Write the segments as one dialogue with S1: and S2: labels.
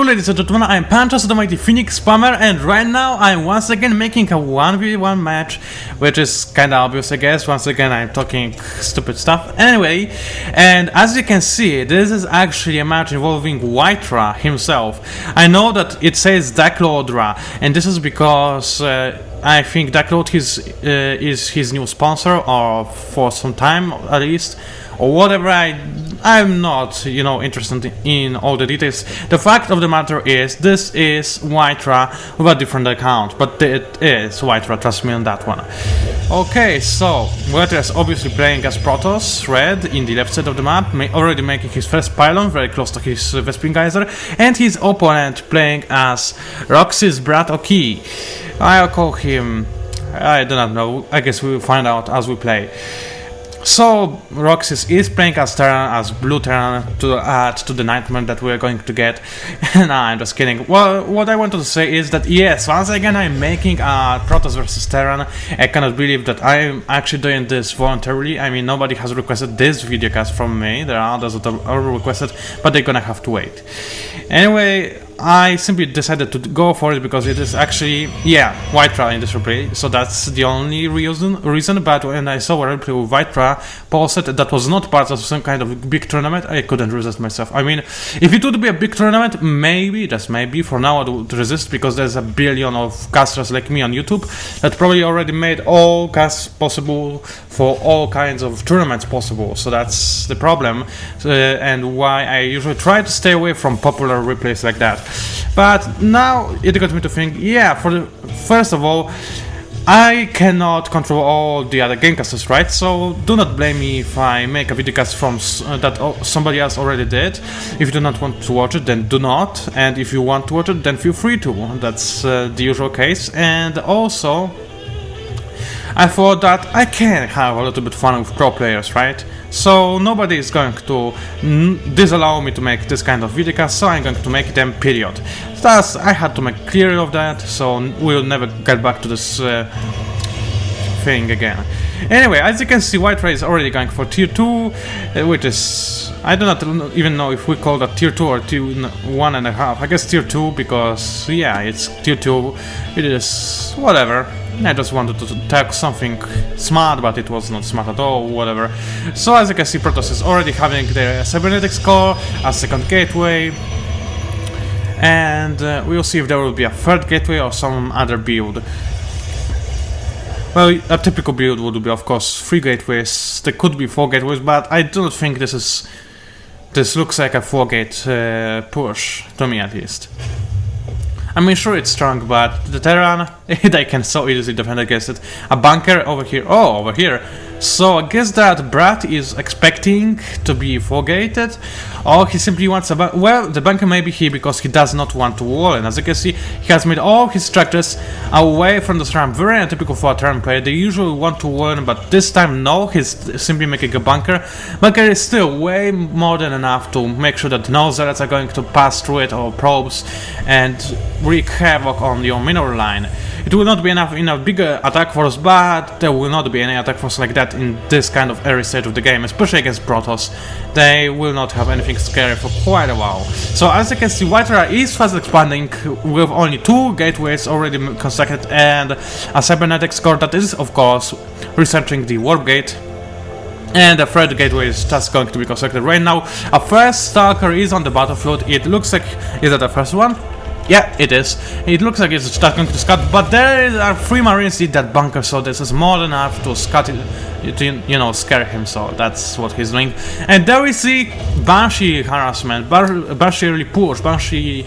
S1: Hello ladies and gentlemen, I'm PANCZASU, the mighty Phoenix Spammer, and right now I'm once again making a 1v1 match, which is kinda obvious I guess. Once again I'm talking stupid stuff. Anyway, and as you can see, this is actually a match involving Whitera himself. I know that it says Daklodra, and this is because I think Daklod is his new sponsor, or for some time at least, or whatever. I'm not, interested in all the details. The fact of the matter is, this is Whitera with a different account, but it is Whitera, trust me on that one. Okay, so Whitera is obviously playing as Protoss, red, in the left side of the map, already making his first pylon, very close to his Vespin Geyser, and his opponent playing as Roxy's Brat Oki. I'll call him, I do not know, I guess we will find out as we play. So, Roxas is playing as Terran, as blue Terran, to add to the nightmare that we're going to get. Nah, I'm just kidding. Well, what I wanted to say is that yes, once again I'm making a Protoss versus Terran. I cannot believe that I'm actually doing this voluntarily. I mean, nobody has requested this videocast from me. There are others that are requested, but they're gonna have to wait. Anyway, I simply decided to go for it because it is actually, Whitera in this replay, so that's the only reason. But when I saw a replay with Whitera posted that was not part of some kind of big tournament, I couldn't resist myself. I mean, if it would be a big tournament, maybe, just maybe, for now I would resist, because there's a billion of casters like me on YouTube that probably already made all casts possible for all kinds of tournaments possible, so that's the problem, and why I usually try to stay away from popular replays like that. But now it got me to think, first of all, I cannot control all the other gamecasters, right? So do not blame me if I make a videocast from that somebody else already did. If you do not want to watch it, then do not, and if you want to watch it, then feel free to. That's the usual case. And also, I thought that I can have a little bit fun with pro players, right? So nobody is going to disallow me to make this kind of videocast, so I'm going to make them, period. Thus, I had to make clear of that, so we'll never get back to this thing again. Anyway, as you can see, Whitera is already going for tier 2, which is, I do not even know if we call that tier 2 or tier 1.5. I guess tier 2, because it's tier 2, it is whatever. I just wanted to tag something smart, but it was not smart at all, whatever. So as you can see, Protoss is already having their cybernetics core, a second gateway, and we'll see if there will be a third gateway or some other build. Well, a typical build would be, of course, 3 gateways. There could be 4 gateways, but I do not think this looks like a 4-gate push, to me at least. I mean, sure, it's strong, but the Terran, they can so easily defend against it. A bunker over here. Oh, over here. So I guess that Brat is expecting to be 4-gated, or he simply wants a bunker. Well, the bunker may be here because he does not want to wall, and as you can see, he has made all his structures away from the Terran. Very untypical for a Terran player. They usually want to wall, but this time no, he's simply making a bunker. Bunker is still way more than enough to make sure that no zealots are going to pass through it, or probes, and wreak havoc on your mineral line. It will not be enough in a bigger attack force, but there will not be any attack force like that in this kind of early stage of the game, especially against Protoss. They will not have anything scary for quite a while. So as you can see, Whitera is fast expanding with only 2 gateways already constructed and a cybernetics core that is, of course, researching the warp gate. And the third gateway is just going to be constructed right now. A first Stalker is on the battlefield. It looks like, is that the first one? Yeah, it is. It looks like it's just going to scut, but there are 3 Marines in that bunker, so this is more than enough to scut it, to, scare him, so that's what he's doing. And there we see Banshee harassment, Banshee really push, Banshee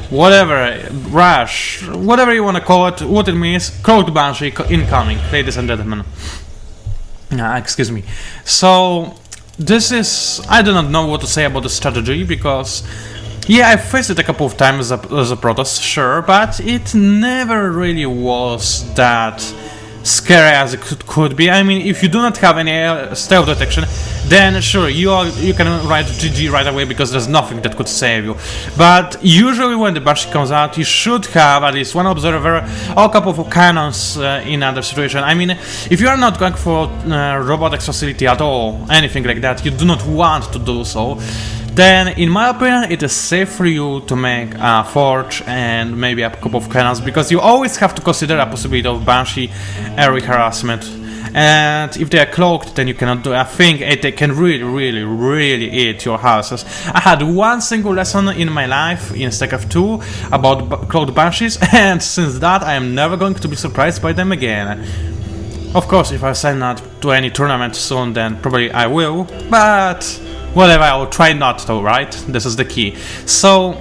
S1: whatever, rush, whatever you want to call it, what it means, code Banshee incoming, ladies and gentlemen. Excuse me. So, this is, I do not know what to say about the strategy, because I faced it a couple of times as a Protoss, sure, but it never really was that scary as it could be. I mean, if you do not have any stealth detection, then sure, you can write GG right away because there's nothing that could save you. But usually when the Banshee comes out, you should have at least one observer or a couple of cannons in other situation. I mean, if you are not going for robotics facility at all, anything like that, you do not want to do so. then in my opinion it is safe for you to make a forge and maybe a couple of cannons, because you always have to consider a possibility of Banshee area harassment. And if they are cloaked, then you cannot do a thing, and they can really eat your houses. I had one single lesson in my life in Starcraft 2 about cloaked Banshees, and since that I am never going to be surprised by them again. Of course, if I sign up to any tournament soon, then probably I will, but whatever, I will try not to, right? This is the key. So,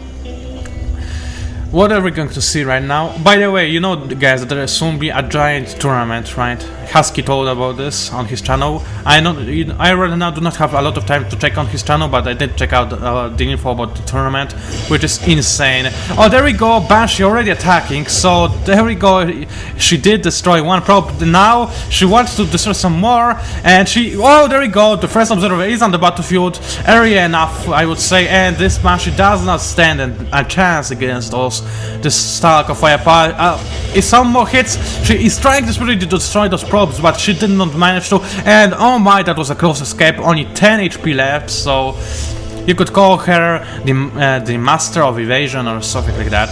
S1: what are we going to see right now? By the way, you know, guys, that there will soon be a giant tournament, right? Husky told about this on his channel. I right now do not have a lot of time to check on his channel, but I did check out the info about the tournament, which is insane. Oh, there we go, Banshee already attacking, so there we go. She did destroy one prop, now she wants to destroy some more, and oh, there we go, the first observer is on the battlefield, area enough, I would say, and this Banshee does not stand a chance against this Starcraft firepower. If some more hits, she is trying desperately to destroy those probes, but she did not manage to, and oh my, that was a close escape, only 10 HP left, so you could call her the master of evasion or something like that.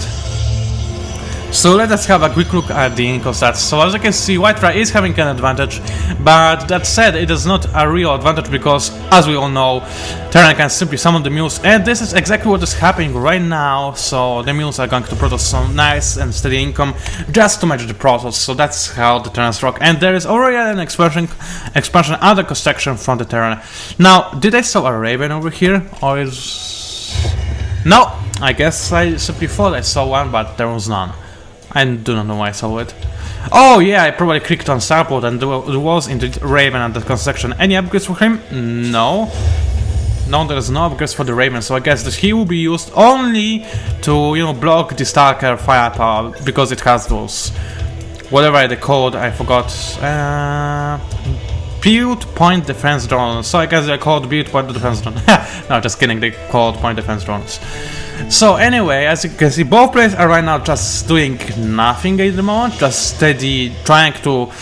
S1: So let us have a quick look at the income stats. So as you can see, White is having an advantage, but that said, it is not a real advantage because, as we all know, Terran can simply summon the mules, and this is exactly what is happening right now. So the mules are going to produce some nice and steady income just to match the Protoss. So that's how the Terrans rock, and there is already an expansion under construction from the Terran. Now, did I saw a Raven over here, or is... No, I guess I simply thought I saw one, but there was none. I do not know why I saw it. Oh yeah, I probably clicked on Starport and there was indeed Raven under construction. Any upgrades for him? No. No, there is no upgrades for the Raven, so I guess that he will be used only to, you know, block the Stalker firepower, because it has those... whatever the code, I forgot... build point defense drones. So I guess they're called build point defense drones. No, just kidding, they're called point defense drones. So anyway, as you can see, both players are right now just doing nothing at the moment, just steady trying to,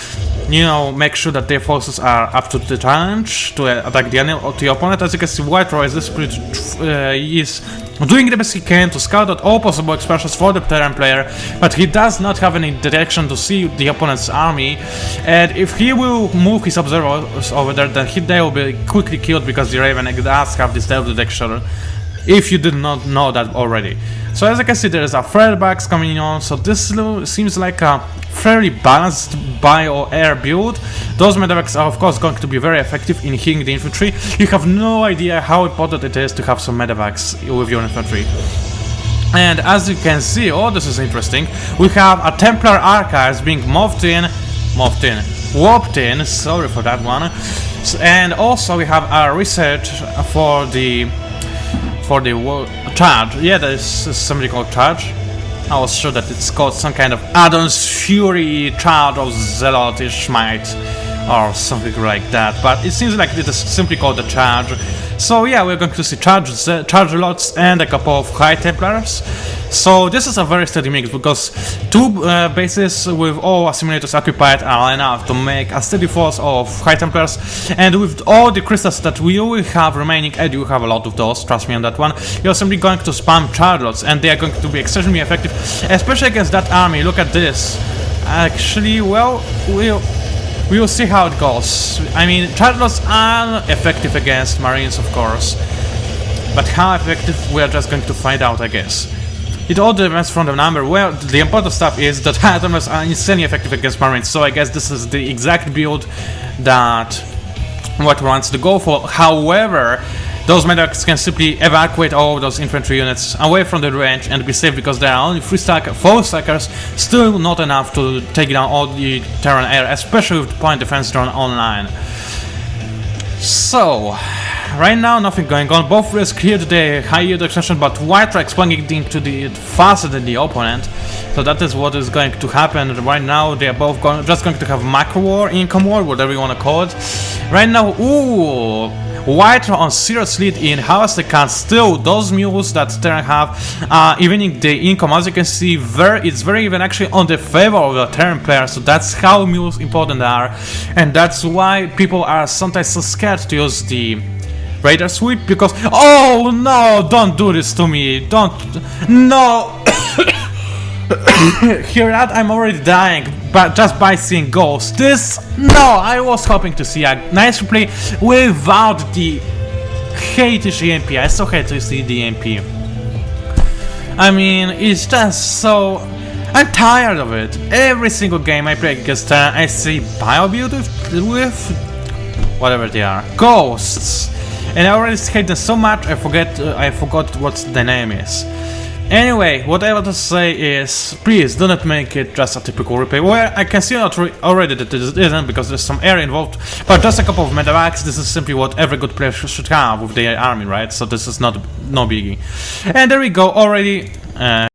S1: you know, make sure that their forces are up to the challenge to attack the opponent. As you can see, White is is doing the best he can to scout out all possible expansions for the Terran player, but he does not have any direction to see the opponent's army, and if he will move his observers over there, then they will be quickly killed, because the Raven does have this stealth detection, if you did not know that already. So as I can see, there is a threat box coming on, so this seems like a fairly balanced bio-air build. Those medevacs are of course going to be very effective in hitting the infantry. You have no idea how important it is to have some medevacs with your infantry. And as you can see, oh, this is interesting, we have a Templar Archives being warped in, sorry for that one. And also we have a research for the charge. Yeah, there is something called charge. I was sure that it's called some kind of Addon's Fury Charge of Zealotish Might or something like that, but it seems like it is simply called the charge. So yeah, we're going to see charge lots and a couple of High Templars. So this is a very steady mix, because two bases with all assimilators occupied are enough to make a steady force of High Templars, and with all the crystals that we will have remaining, and you have a lot of those, trust me on that one, you're simply going to spam charge lots, and they are going to be extremely effective, especially against that army. Look at this. Actually, well, we'll see how it goes. I mean, charge lots are effective against Marines, of course, but how effective, we are just going to find out, I guess. It all depends from the number. Well, the important stuff is that High Templars are insanely effective against Marines, so I guess this is the exact build that White wants to go for. However, those medevacs can simply evacuate all those infantry units away from the range and be safe, because there are only 4 Stalkers, still not enough to take down all the Terran air, especially with the point defense drone online. So, right now nothing going on. Both players cleared the high yield extension, but White are expanding into the faster than the opponent. So that is what is going to happen. Right now they are both just going to have macro war, income war, whatever you want to call it. Right now, ooh, White are on serious lead in House the Can. Still, those mules that Terran have, evening the income, as you can see, it's very even actually on the favor of the Terran player. So that's how mules important they are, and that's why people are sometimes so scared to use the radar sweep because oh no, don't do this to me, don't, no. Hear that? I'm already dying, but just by seeing ghosts. This, no, I was hoping to see a nice replay without the hate-ish EMP. I so hate to see the EMP. I mean, it's just so... I'm tired of it. Every single game I play against I see biobuild with whatever they are, ghosts, and I already hate them so much I forgot what the name is. Anyway, what I want to say is, please do not make it just a typical replay. Well, I can see already that it isn't because there's some air involved, but just a couple of medevacs. This is simply what every good player should have with their army, right? So this is not no biggie. And there we go already.